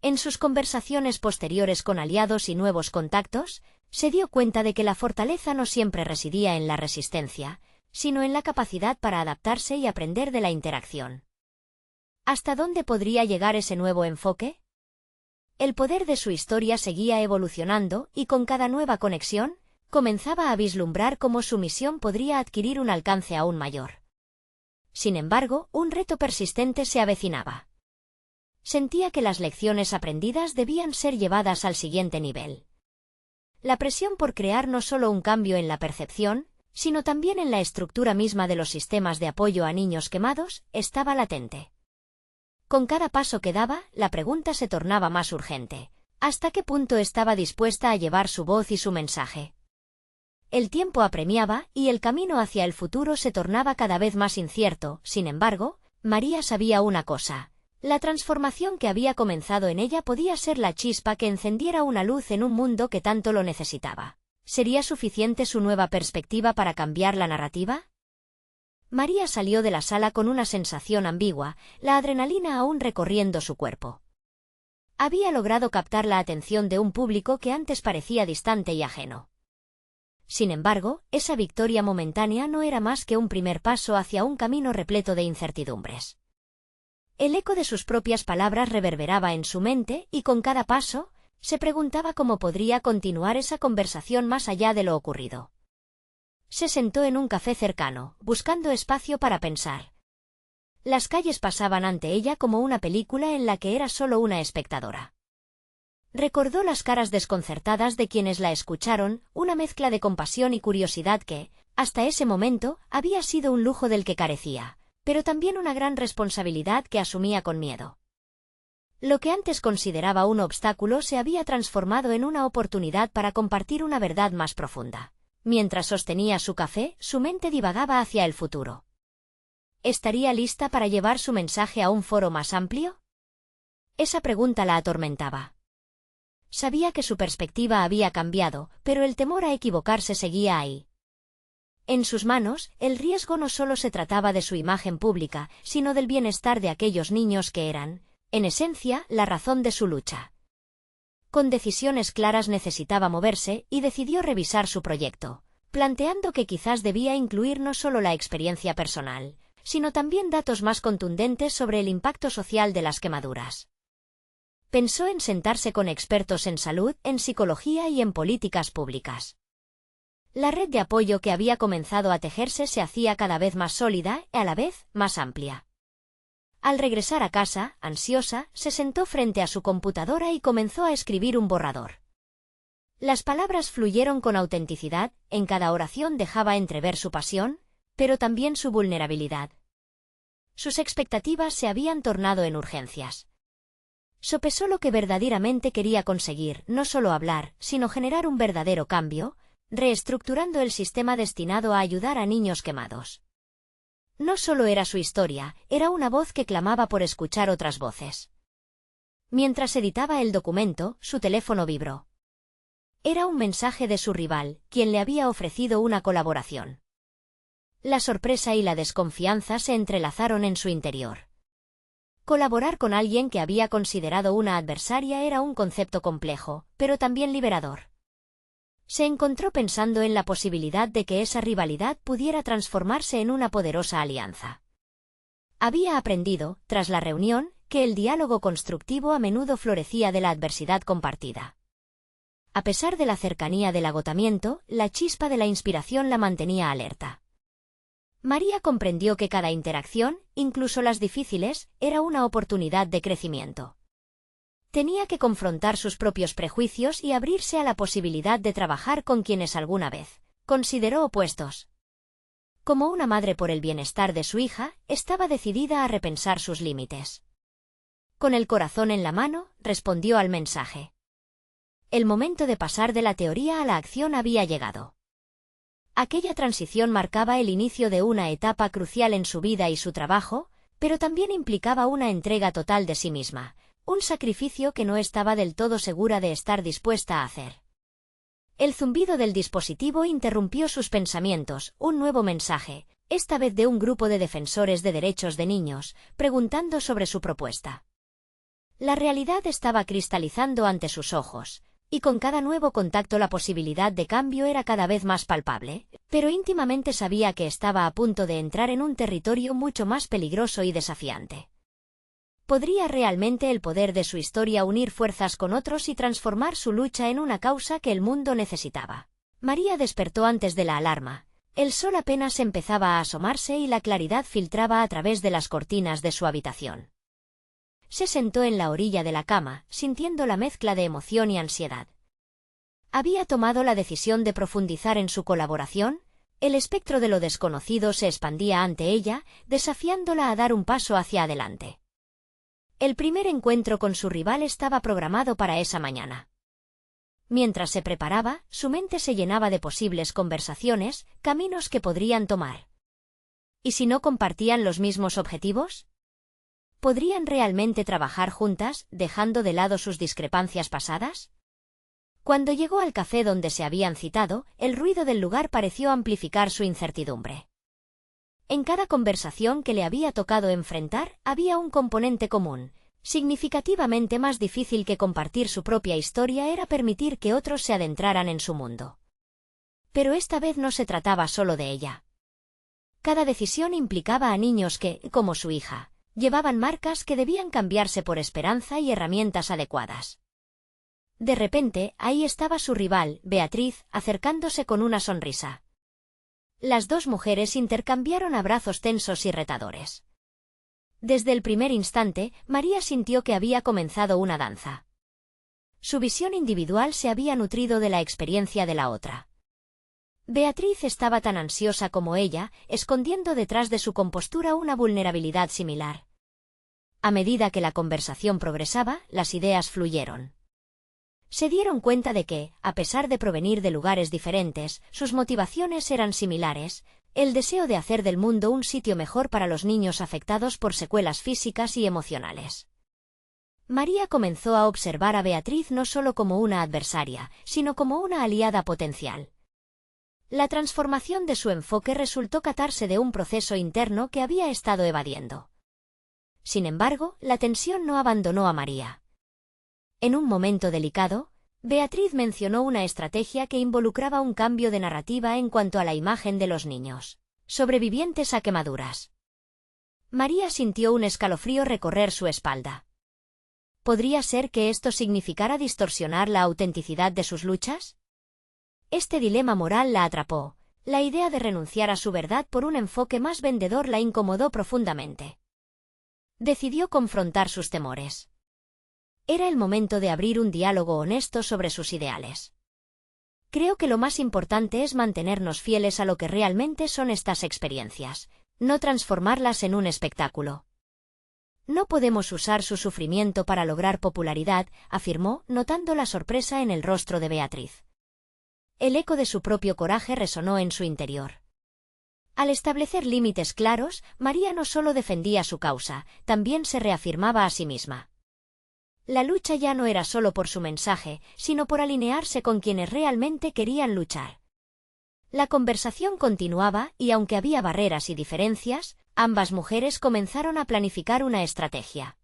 En sus conversaciones posteriores con aliados y nuevos contactos, se dio cuenta de que la fortaleza no siempre residía en la resistencia, sino en la capacidad para adaptarse y aprender de la interacción. ¿Hasta dónde podría llegar ese nuevo enfoque? El poder de su historia seguía evolucionando y con cada nueva conexión, comenzaba a vislumbrar cómo su misión podría adquirir un alcance aún mayor. Sin embargo, un reto persistente se avecinaba. Sentía que las lecciones aprendidas debían ser llevadas al siguiente nivel. La presión por crear no solo un cambio en la percepción, sino también en la estructura misma de los sistemas de apoyo a niños quemados, estaba latente. Con cada paso que daba, la pregunta se tornaba más urgente. ¿Hasta qué punto estaba dispuesta a llevar su voz y su mensaje? El tiempo apremiaba y el camino hacia el futuro se tornaba cada vez más incierto. Sin embargo, María sabía una cosa. La transformación que había comenzado en ella podía ser la chispa que encendiera una luz en un mundo que tanto lo necesitaba. ¿Sería suficiente su nueva perspectiva para cambiar la narrativa? María salió de la sala con una sensación ambigua, la adrenalina aún recorriendo su cuerpo. Había logrado captar la atención de un público que antes parecía distante y ajeno. Sin embargo, esa victoria momentánea no era más que un primer paso hacia un camino repleto de incertidumbres. El eco de sus propias palabras reverberaba en su mente y con cada paso, se preguntaba cómo podría continuar esa conversación más allá de lo ocurrido. Se sentó en un café cercano, buscando espacio para pensar. Las calles pasaban ante ella como una película en la que era solo una espectadora. Recordó las caras desconcertadas de quienes la escucharon, una mezcla de compasión y curiosidad que, hasta ese momento, había sido un lujo del que carecía, pero también una gran responsabilidad que asumía con miedo. Lo que antes consideraba un obstáculo se había transformado en una oportunidad para compartir una verdad más profunda. Mientras sostenía su café, su mente divagaba hacia el futuro. ¿Estaría lista para llevar su mensaje a un foro más amplio? Esa pregunta la atormentaba. Sabía que su perspectiva había cambiado, pero el temor a equivocarse seguía ahí. En sus manos, el riesgo no solo se trataba de su imagen pública, sino del bienestar de aquellos niños que eran, en esencia, la razón de su lucha. Con decisiones claras necesitaba moverse y decidió revisar su proyecto, planteando que quizás debía incluir no solo la experiencia personal, sino también datos más contundentes sobre el impacto social de las quemaduras. Pensó en sentarse con expertos en salud, en psicología y en políticas públicas. La red de apoyo que había comenzado a tejerse se hacía cada vez más sólida y a la vez más amplia. Al regresar a casa, ansiosa, se sentó frente a su computadora y comenzó a escribir un borrador. Las palabras fluyeron con autenticidad, en cada oración dejaba entrever su pasión, pero también su vulnerabilidad. Sus expectativas se habían tornado en urgencias. Sopesó lo que verdaderamente quería conseguir, no solo hablar, sino generar un verdadero cambio, reestructurando el sistema destinado a ayudar a niños quemados. No solo era su historia, era una voz que clamaba por escuchar otras voces. Mientras editaba el documento, su teléfono vibró. Era un mensaje de su rival, quien le había ofrecido una colaboración. La sorpresa y la desconfianza se entrelazaron en su interior. Colaborar con alguien que había considerado una adversaria era un concepto complejo, pero también liberador. Se encontró pensando en la posibilidad de que esa rivalidad pudiera transformarse en una poderosa alianza. Había aprendido, tras la reunión, que el diálogo constructivo a menudo florecía de la adversidad compartida. A pesar de la cercanía del agotamiento, la chispa de la inspiración la mantenía alerta. María comprendió que cada interacción, incluso las difíciles, era una oportunidad de crecimiento. Tenía que confrontar sus propios prejuicios y abrirse a la posibilidad de trabajar con quienes alguna vez consideró opuestos. Como una madre por el bienestar de su hija, estaba decidida a repensar sus límites. Con el corazón en la mano, respondió al mensaje. El momento de pasar de la teoría a la acción había llegado. Aquella transición marcaba el inicio de una etapa crucial en su vida y su trabajo, pero también implicaba una entrega total de sí misma, un sacrificio que no estaba del todo segura de estar dispuesta a hacer. El zumbido del dispositivo interrumpió sus pensamientos, un nuevo mensaje, esta vez de un grupo de defensores de derechos de niños, preguntando sobre su propuesta. La realidad estaba cristalizando ante sus ojos, y con cada nuevo contacto la posibilidad de cambio era cada vez más palpable, pero íntimamente sabía que estaba a punto de entrar en un territorio mucho más peligroso y desafiante. ¿Podría realmente el poder de su historia unir fuerzas con otros y transformar su lucha en una causa que el mundo necesitaba? María despertó antes de la alarma. El sol apenas empezaba a asomarse y la claridad filtraba a través de las cortinas de su habitación. Se sentó en la orilla de la cama, sintiendo la mezcla de emoción y ansiedad. Había tomado la decisión de profundizar en su colaboración, el espectro de lo desconocido se expandía ante ella, desafiándola a dar un paso hacia adelante. El primer encuentro con su rival estaba programado para esa mañana. Mientras se preparaba, su mente se llenaba de posibles conversaciones, caminos que podrían tomar. ¿Y si no compartían los mismos objetivos? ¿Podrían realmente trabajar juntas, dejando de lado sus discrepancias pasadas? Cuando llegó al café donde se habían citado, el ruido del lugar pareció amplificar su incertidumbre. En cada conversación que le había tocado enfrentar, había un componente común. Significativamente más difícil que compartir su propia historia era permitir que otros se adentraran en su mundo. Pero esta vez no se trataba solo de ella. Cada decisión implicaba a niños que, como su hija, llevaban marcas que debían cambiarse por esperanza y herramientas adecuadas. De repente, ahí estaba su rival, Beatriz, acercándose con una sonrisa. Las dos mujeres intercambiaron abrazos tensos y retadores. Desde el primer instante, María sintió que había comenzado una danza. Su visión individual se había nutrido de la experiencia de la otra. Beatriz estaba tan ansiosa como ella, escondiendo detrás de su compostura una vulnerabilidad similar. A medida que la conversación progresaba, las ideas fluyeron. Se dieron cuenta de que, a pesar de provenir de lugares diferentes, sus motivaciones eran similares: el deseo de hacer del mundo un sitio mejor para los niños afectados por secuelas físicas y emocionales. María comenzó a observar a Beatriz no solo como una adversaria, sino como una aliada potencial. La transformación de su enfoque resultó tratarse de un proceso interno que había estado evadiendo. Sin embargo, la tensión no abandonó a María. En un momento delicado, Beatriz mencionó una estrategia que involucraba un cambio de narrativa en cuanto a la imagen de los niños sobrevivientes a quemaduras. María sintió un escalofrío recorrer su espalda. ¿Podría ser que esto significara distorsionar la autenticidad de sus luchas? Este dilema moral la atrapó. La idea de renunciar a su verdad por un enfoque más vendedor la incomodó profundamente. Decidió confrontar sus temores. Era el momento de abrir un diálogo honesto sobre sus ideales. Creo que lo más importante es mantenernos fieles a lo que realmente son estas experiencias, no transformarlas en un espectáculo. No podemos usar su sufrimiento para lograr popularidad, afirmó, notando la sorpresa en el rostro de Beatriz. El eco de su propio coraje resonó en su interior. Al establecer límites claros, María no solo defendía su causa, también se reafirmaba a sí misma. La lucha ya no era solo por su mensaje, sino por alinearse con quienes realmente querían luchar. La conversación continuaba, y aunque había barreras y diferencias, ambas mujeres comenzaron a planificar una estrategia.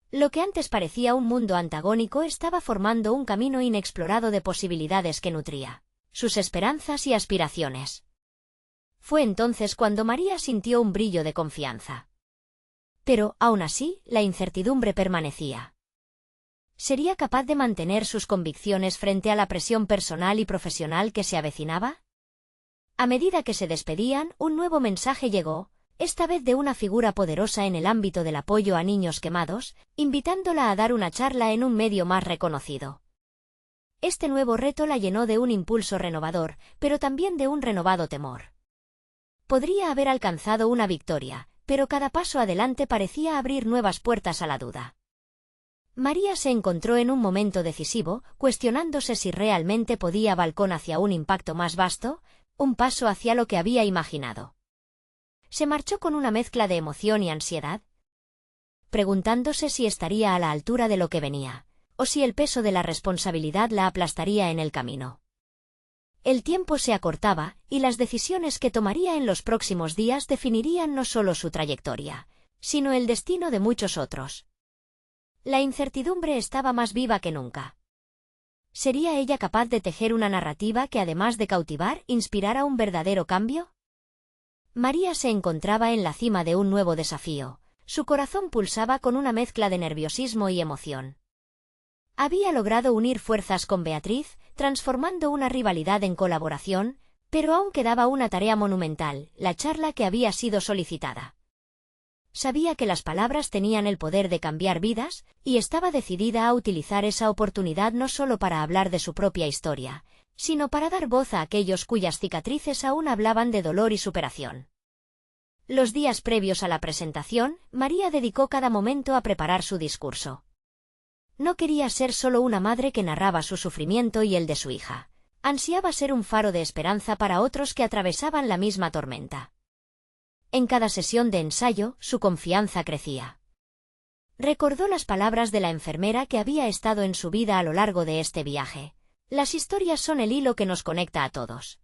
Lo que antes parecía un mundo antagónico estaba formando un camino inexplorado de posibilidades que nutría sus esperanzas y aspiraciones. Fue entonces cuando María sintió un brillo de confianza. Pero, aún así, la incertidumbre permanecía. ¿Sería capaz de mantener sus convicciones frente a la presión personal y profesional que se avecinaba? A medida que se despedían, un nuevo mensaje llegó, esta vez de una figura poderosa en el ámbito del apoyo a niños quemados, invitándola a dar una charla en un medio más reconocido. Este nuevo reto la llenó de un impulso renovador, pero también de un renovado temor. Podría haber alcanzado una victoria, pero cada paso adelante parecía abrir nuevas puertas a la duda. María se encontró en un momento decisivo, cuestionándose si realmente podía balcón hacia un impacto más vasto, un paso hacia lo que había imaginado. Se marchó con una mezcla de emoción y ansiedad, preguntándose si estaría a la altura de lo que venía, o si el peso de la responsabilidad la aplastaría en el camino. El tiempo se acortaba, y las decisiones que tomaría en los próximos días definirían no solo su trayectoria, sino el destino de muchos otros. La incertidumbre estaba más viva que nunca. ¿Sería ella capaz de tejer una narrativa que, además de cautivar, inspirara un verdadero cambio? María se encontraba en la cima de un nuevo desafío. Su corazón pulsaba con una mezcla de nerviosismo y emoción. Había logrado unir fuerzas con Beatriz, transformando una rivalidad en colaboración, pero aún quedaba una tarea monumental, la charla que había sido solicitada. Sabía que las palabras tenían el poder de cambiar vidas, y estaba decidida a utilizar esa oportunidad no solo para hablar de su propia historia, sino para dar voz a aquellos cuyas cicatrices aún hablaban de dolor y superación. Los días previos a la presentación, María dedicó cada momento a preparar su discurso. No quería ser solo una madre que narraba su sufrimiento y el de su hija. Ansiaba ser un faro de esperanza para otros que atravesaban la misma tormenta. En cada sesión de ensayo, su confianza crecía. Recordó las palabras de la enfermera que había estado en su vida a lo largo de este viaje. Las historias son el hilo que nos conecta a todos.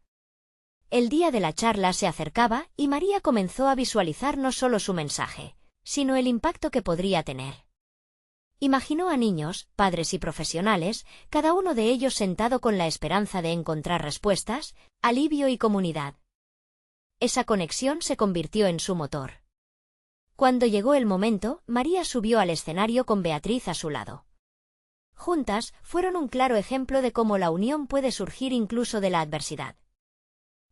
El día de la charla se acercaba y María comenzó a visualizar no solo su mensaje, sino el impacto que podría tener. Imaginó a niños, padres y profesionales, cada uno de ellos sentado con la esperanza de encontrar respuestas, alivio y comunidad. Esa conexión se convirtió en su motor. Cuando llegó el momento, María subió al escenario con Beatriz a su lado. Juntas, fueron un claro ejemplo de cómo la unión puede surgir incluso de la adversidad.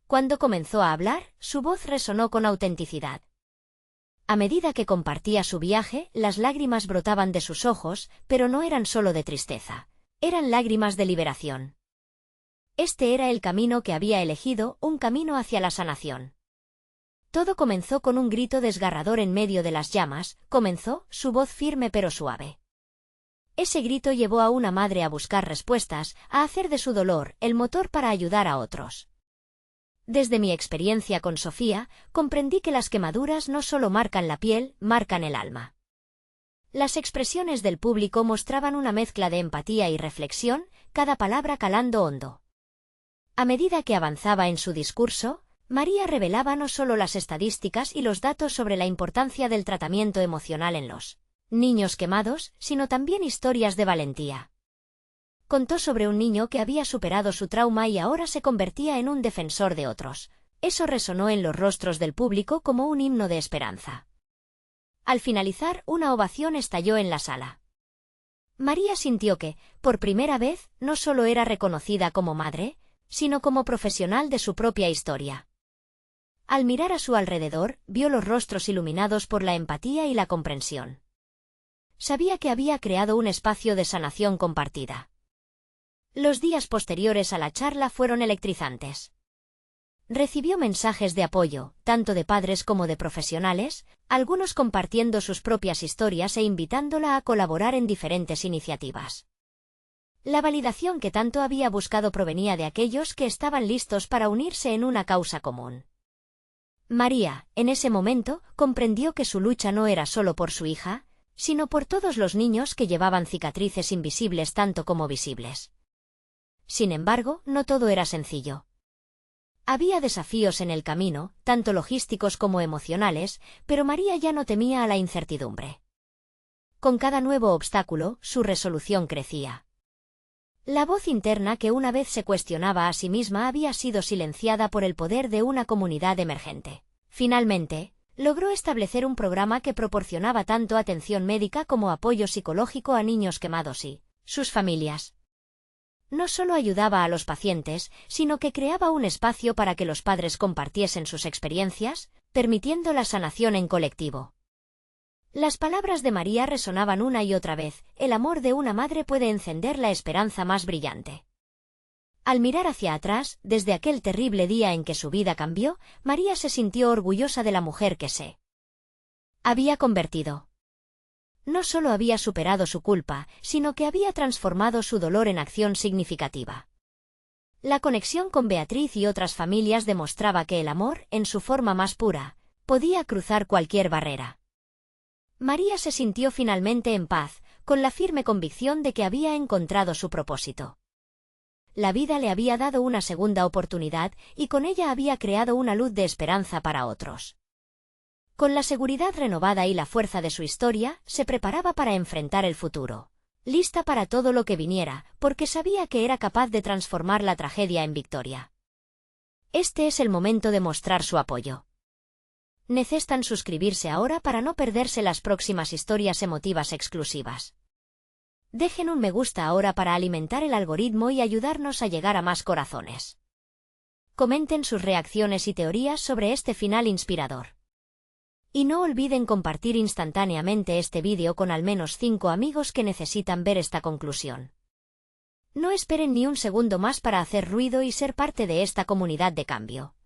Cuando comenzó a hablar, su voz resonó con autenticidad. A medida que compartía su viaje, las lágrimas brotaban de sus ojos, pero no eran solo de tristeza. Eran lágrimas de liberación. Este era el camino que había elegido, un camino hacia la sanación. Todo comenzó con un grito desgarrador en medio de las llamas, comenzó, su voz firme pero suave. Ese grito llevó a una madre a buscar respuestas, a hacer de su dolor el motor para ayudar a otros. Desde mi experiencia con Sofía, comprendí que las quemaduras no solo marcan la piel, marcan el alma. Las expresiones del público mostraban una mezcla de empatía y reflexión, cada palabra calando hondo. A medida que avanzaba en su discurso, María revelaba no solo las estadísticas y los datos sobre la importancia del tratamiento emocional en los niños quemados, sino también historias de valentía. Contó sobre un niño que había superado su trauma y ahora se convertía en un defensor de otros. Eso resonó en los rostros del público como un himno de esperanza. Al finalizar, una ovación estalló en la sala. María sintió que, por primera vez, no solo era reconocida como madre, sino como profesional de su propia historia. Al mirar a su alrededor, vio los rostros iluminados por la empatía y la comprensión. Sabía que había creado un espacio de sanación compartida. Los días posteriores a la charla fueron electrizantes. Recibió mensajes de apoyo, tanto de padres como de profesionales, algunos compartiendo sus propias historias e invitándola a colaborar en diferentes iniciativas. La validación que tanto había buscado provenía de aquellos que estaban listos para unirse en una causa común. María, en ese momento, comprendió que su lucha no era solo por su hija, sino por todos los niños que llevaban cicatrices invisibles tanto como visibles. Sin embargo, no todo era sencillo. Había desafíos en el camino, tanto logísticos como emocionales, pero María ya no temía a la incertidumbre. Con cada nuevo obstáculo, su resolución crecía. La voz interna que una vez se cuestionaba a sí misma había sido silenciada por el poder de una comunidad emergente. Finalmente, logró establecer un programa que proporcionaba tanto atención médica como apoyo psicológico a niños quemados y sus familias. No solo ayudaba a los pacientes, sino que creaba un espacio para que los padres compartiesen sus experiencias, permitiendo la sanación en colectivo. Las palabras de María resonaban una y otra vez: el amor de una madre puede encender la esperanza más brillante. Al mirar hacia atrás, desde aquel terrible día en que su vida cambió, María se sintió orgullosa de la mujer que se había convertido. No solo había superado su culpa, sino que había transformado su dolor en acción significativa. La conexión con Beatriz y otras familias demostraba que el amor, en su forma más pura, podía cruzar cualquier barrera. María se sintió finalmente en paz, con la firme convicción de que había encontrado su propósito. La vida le había dado una segunda oportunidad y con ella había creado una luz de esperanza para otros. Con la seguridad renovada y la fuerza de su historia, se preparaba para enfrentar el futuro, lista para todo lo que viniera, porque sabía que era capaz de transformar la tragedia en victoria. Este es el momento de mostrar su apoyo. Necesitan suscribirse ahora para no perderse las próximas historias emotivas exclusivas. Dejen un me gusta ahora para alimentar el algoritmo y ayudarnos a llegar a más corazones. Comenten sus reacciones y teorías sobre este final inspirador. Y no olviden compartir instantáneamente este vídeo con al menos 5 amigos que necesitan ver esta conclusión. No esperen ni un segundo más para hacer ruido y ser parte de esta comunidad de cambio.